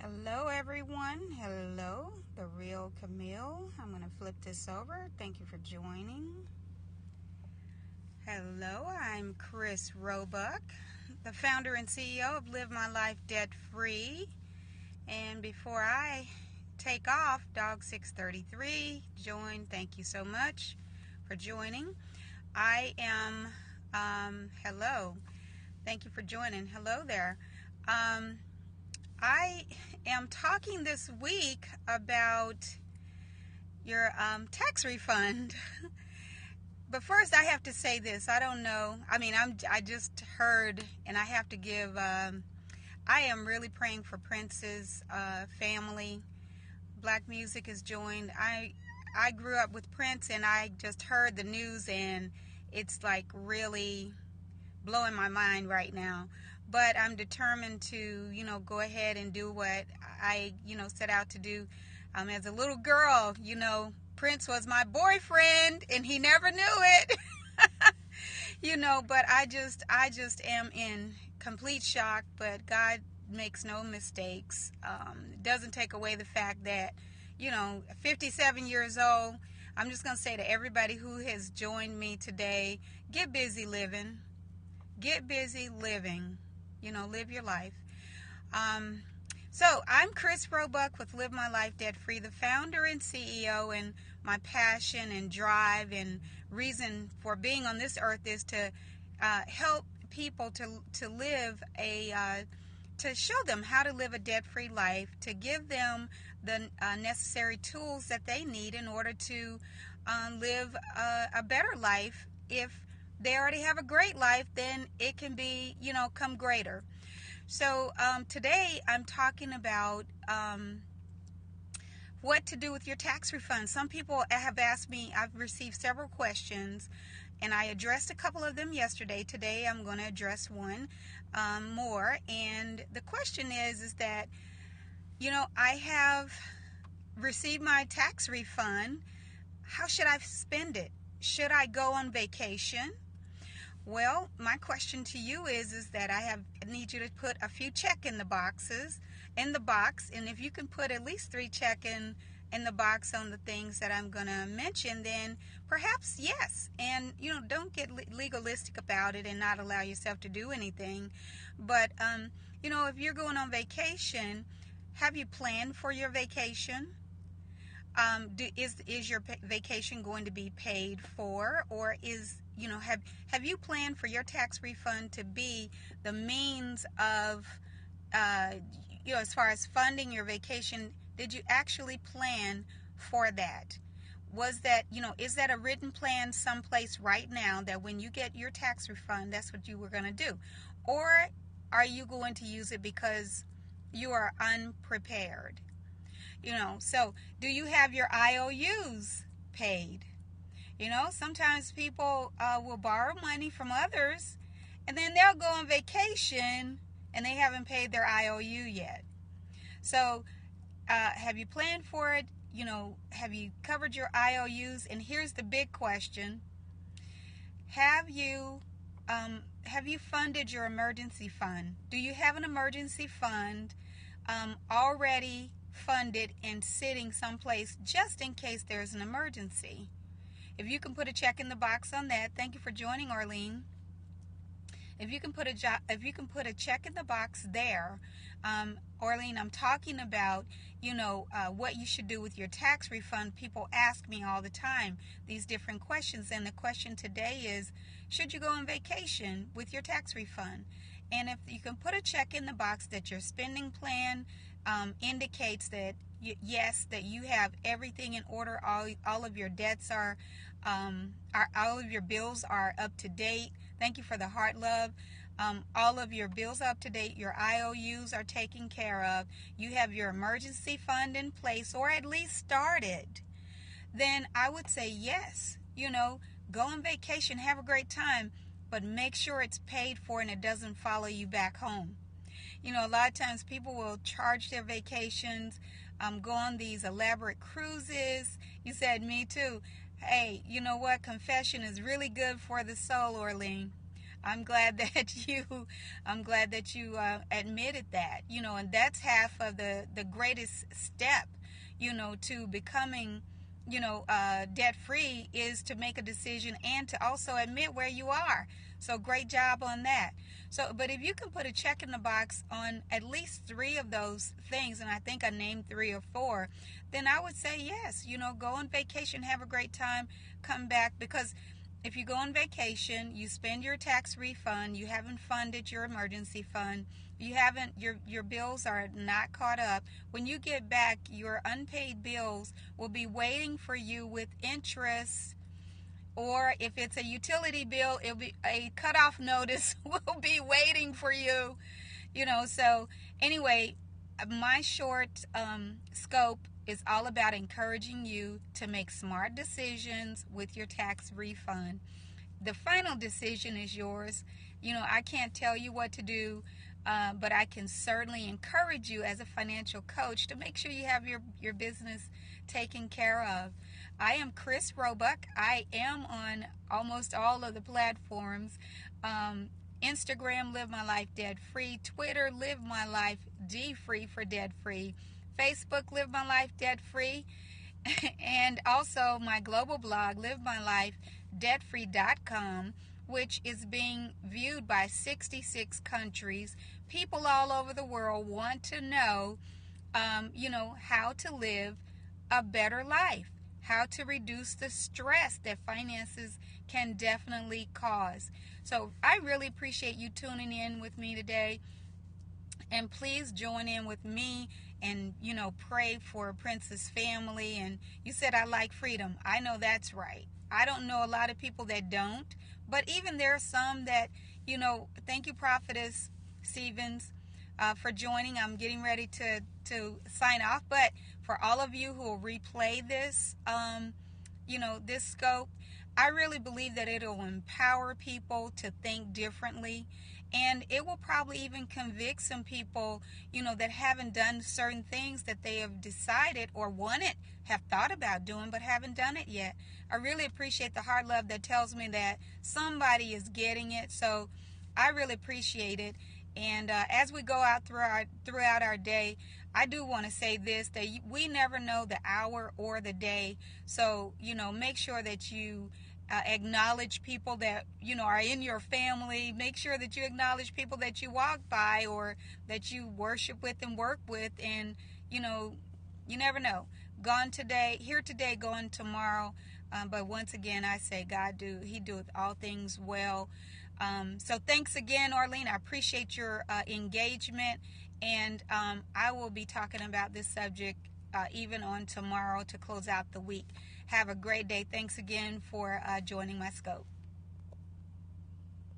Hello everyone. Hello, the real Camille. I'm going to flip this over. Thank you for joining. Hello, I'm Chris Roebuck, the founder and CEO of Live My Life Debt Free. And before I take off, Dog 633, join. Thank you so much for joining. I am, hello. Thank you for joining. Hello there. I am talking this week about your tax refund. But first, I have to say this. I don't know. I just heard, and I have to give. I am really praying for Prince's family. Black music has joined. I grew up with Prince, and I just heard the news, and it's like really blowing my mind right now. But I'm determined to, go ahead and do what I, set out to do. As a little girl, Prince was my boyfriend, and he never knew it. But I just am in complete shock. But God makes no mistakes. It doesn't take away the fact that, 57 years old. I'm just going to say to everybody who has joined me today, get busy living. Get busy living. Live your life. So I'm Chris Roebuck with Live My Life Debt Free, the founder and CEO, and my passion and drive and reason for being on this earth is to help people to live to show them how to live a debt-free life, to give them the necessary tools that they need in order to live a better life. If they already have a great life, then it can be, come greater. So today I'm talking about what to do with your tax refund. Some people have asked me, I've received several questions, and I addressed a couple of them yesterday. Today I'm going to address one more. And the question is that, I have received my tax refund. How should I spend it? Should I go on vacation? Well, my question to you is that I need you to put a few check in the box, and if you can put at least 3 check in the box on the things that I'm going to mention, then perhaps yes. And don't get legalistic about it and not allow yourself to do anything. But if you're going on vacation, have you planned for your vacation? Is your vacation going to be paid for, or have you planned for your tax refund to be the means of as far as funding your vacation? Did you actually plan for that? Was that is that a written plan someplace right now that when you get your tax refund, that's what you were going to do? Or are you going to use it because you are unprepared? So do you have your IOUs paid? Sometimes people will borrow money from others, and then they'll go on vacation and they haven't paid their IOU yet. So have you planned for it? Have you covered your IOUs? And here's the big question. Have you funded your emergency fund? Do you have an emergency fund already funded and sitting someplace just in case there's an emergency? If you can put a check in the box on that. Thank you for joining, Arlene. If you can put a check in the box there, Arlene, I'm talking about what you should do with your tax refund. People ask me all the time these different questions, and the question today is, should you go on vacation with your tax refund? And if you can put a check in the box that your spending plan indicates that yes, that you have everything in order, all of your debts are all of your bills are up to date. Thank you for the heart love. All of your bills are up to date. Your IOUs are taken care of. You have your emergency fund in place, or at least started. Then I would say yes. Go on vacation, have a great time, but make sure it's paid for and it doesn't follow you back home. A lot of times people will charge their vacations, go on these elaborate cruises. You said me too. Hey, you know what? Confession is really good for the soul, Orlean. I'm glad that you admitted that, and that's half of the greatest step, to becoming, debt free, is to make a decision and to also admit where you are. So great job on that. So, but if you can put a check in the box on at least 3 of those things, and I think I named 3 or 4, then I would say yes. Go on vacation, have a great time, come back, because if you go on vacation, you spend your tax refund, you haven't funded your emergency fund, you haven't, your bills are not caught up. When you get back, your unpaid bills will be waiting for you with interest, or if it's a utility bill, it'll be a cutoff notice will be waiting for you. So anyway, my short scope is all about encouraging you to make smart decisions with your tax refund. The final decision is yours. I can't tell you what to do, but I can certainly encourage you as a financial coach to make sure you have your business taken care of. I am Chris Roebuck. I am on almost all of the platforms. Instagram, Live My Life Debt Free. Twitter, Live My Life D Free for Debt Free. Facebook, Live My Life Debt Free. And also my global blog, livemylifedebtfree.com, which is being viewed by 66 countries. People all over the world want to know, how to live a better life, how to reduce the stress that finances can definitely cause. So I really appreciate you tuning in with me today. And please join in with me and, pray for Prince's family. And you said, I like freedom. I know that's right. I don't know a lot of people that don't. But even there are some that, thank you, Prophetess Stevens, for joining. I'm getting ready to sign off. But for all of you who will replay this, this scope, I really believe that it'll empower people to think differently. And it will probably even convict some people, that haven't done certain things that they have decided or have thought about doing, but haven't done it yet. I really appreciate the heart love that tells me that somebody is getting it. So I really appreciate it. And as we go out throughout our day, I do want to say this, that we never know the hour or the day. So, make sure that you acknowledge people that, are in your family. Make sure that you acknowledge people that you walk by or that you worship with and work with. And, you never know. Gone today, here today, gone tomorrow. But once again, I say He doeth all things well. So thanks again, Arlene. I appreciate your engagement. And I will be talking about this subject even on tomorrow to close out the week. Have a great day. Thanks again for joining my scope.